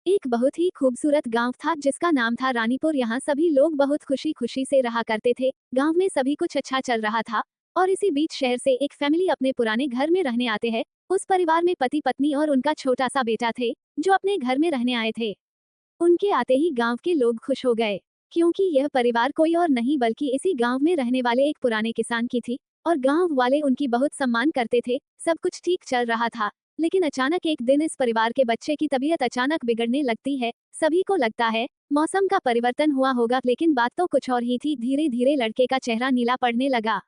एक बहुत ही खूबसूरत गांव था जिसका नाम था रानीपुर। यहाँ सभी लोग बहुत खुशी खुशी से रहा करते थे। गांव में सभी कुछ अच्छा चल रहा था और इसी बीच शहर से एक फैमिली अपने पुराने घर में रहने आते हैं। उस परिवार में पति पत्नी और उनका छोटा सा बेटा थे जो अपने घर में रहने आए थे। उनके आते ही गांव के लोग खुश हो गए क्योंकि यह परिवार कोई और नहीं बल्कि इसी गांव में रहने वाले एक पुराने किसान की थी और गांव वाले उनकी बहुत सम्मान करते थे। सब कुछ ठीक चल रहा था, लेकिन अचानक एक दिन इस परिवार के बच्चे की तबीयत अचानक बिगड़ने लगती है। सभी को लगता है मौसम का परिवर्तन हुआ होगा, लेकिन बात तो कुछ और ही थी। धीरे धीरे लड़के का चेहरा नीला पड़ने लगा।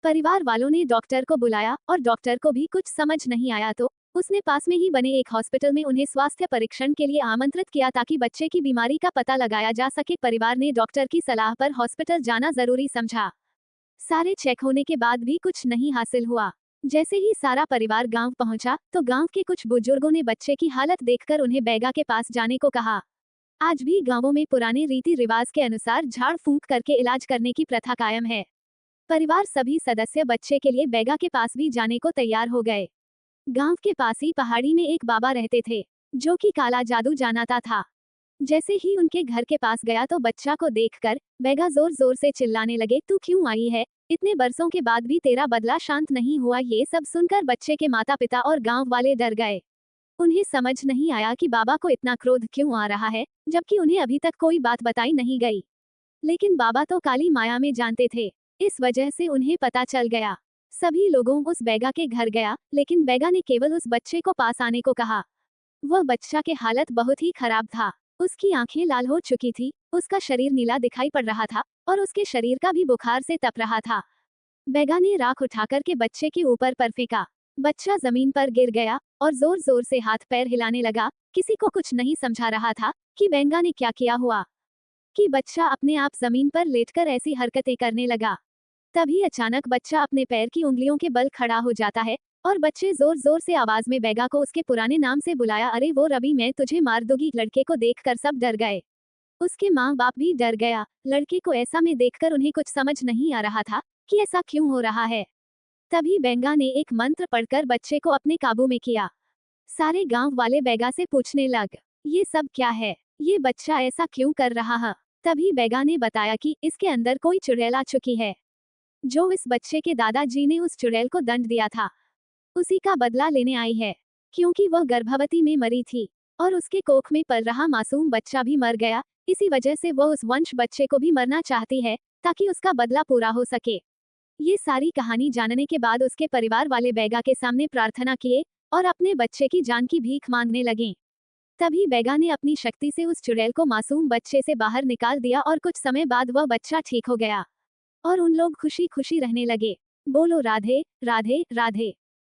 परिवार वालों ने डॉक्टर को बुलाया और डॉक्टर को भी कुछ समझ नहीं आया तो उसने पास में ही बने एक हॉस्पिटल में उन्हें स्वास्थ्य परीक्षण के लिए आमंत्रित किया ताकि बच्चे की बीमारी का पता लगाया जा सके। परिवार ने डॉक्टर की सलाह पर हॉस्पिटल जाना जरूरी समझा। सारे चेक होने के बाद भी कुछ नहीं हासिल हुआ। जैसे ही सारा परिवार गांव पहुंचा तो गांव के कुछ बुजुर्गों ने बच्चे की हालत देखकर उन्हें बैगा के पास जाने को कहा। आज भी गांवों में पुराने रीति रिवाज के अनुसार झाड़ फूंक करके इलाज करने की प्रथा कायम है। परिवार सभी सदस्य बच्चे के लिए बैगा के पास भी जाने को तैयार हो गए। गांव के पास ही पहाड़ी में एक बाबा रहते थे जो कि काला जादू जानता था। जैसे ही उनके घर के पास गया तो बच्चा को देखकर बैगा जोर जोर से चिल्लाने लगे, तू क्यों आई है? इतने बरसों के बाद भी तेरा बदला शांत नहीं हुआ। ये सब सुनकर बच्चे के माता पिता और गांव वाले डर गए। उन्हें समझ नहीं आया कि बाबा को इतना क्रोध क्यों आ रहा है, जबकि उन्हें अभी तक कोई बात बताई नहीं गई। लेकिन बाबा तो काली माया में जानते थे, इस वजह से उन्हें पता चल गया। सभी लोगों उस बैगा के घर गया, लेकिन बैगा ने केवल उस बच्चे को पास आने को कहा। वह बच्चा के हालत बहुत ही खराब था। उसकी आंखें लाल हो चुकी थी, उसका शरीर नीला दिखाई पड़ रहा था और उसके शरीर का भी बुखार से तप रहा था। बैगा ने राख उठाकर के बच्चे के ऊपर पर फेंका। बच्चा जमीन पर गिर गया और जोर जोर से हाथ पैर हिलाने लगा। किसी को कुछ नहीं समझा रहा था कि बैगा ने क्या किया हुआ कि बच्चा अपने आप जमीन पर लेटकर ऐसी हरकतें करने लगा। तभी अचानक बच्चा अपने पैर की उंगलियों के बल खड़ा हो जाता है और बच्चे जोर जोर से आवाज में बैगा को उसके पुराने नाम से बुलाया। अरे वो रवि, मैं तुझे मार दूंगी। लड़के को देखकर सब डर गए। उसके माँ बाप भी डर गया। लड़के को ऐसा में देखकर उन्हें कुछ समझ नहीं आ रहा था कि ऐसा क्यों हो रहा है। तभी बैगा ने एक मंत्र पढ़कर बच्चे को अपने काबू में किया। सारे गांव वाले बैगा से पूछने लग, ये सब क्या है? ये बच्चा ऐसा क्यों कर रहा है? तभी बैगा ने बताया कि इसके अंदर कोई चुड़ैल आ चुकी है, जो इस बच्चे के दादाजी ने उस चुड़ैल को दंड दिया था, उसी का बदला लेने आई है। क्योंकि वह गर्भवती में मरी थी और उसके कोख में पल रहा मासूम बच्चा भी मर गया, इसी वजह से वह उस वंश बच्चे को भी मरना चाहती है ताकि उसका बदला पूरा हो सके। ये सारी कहानी जानने के बाद उसके परिवार वाले बैगा के सामने प्रार्थना किए और अपने बच्चे की जान की भीख मांगने लगे। तभी बैगा ने अपनी शक्ति से उस चुड़ैल को मासूम बच्चे से बाहर निकाल दिया और कुछ समय बाद वह बच्चा ठीक हो गया और उन लोग खुशी खुशी रहने लगे। बोलो राधे राधे राधे।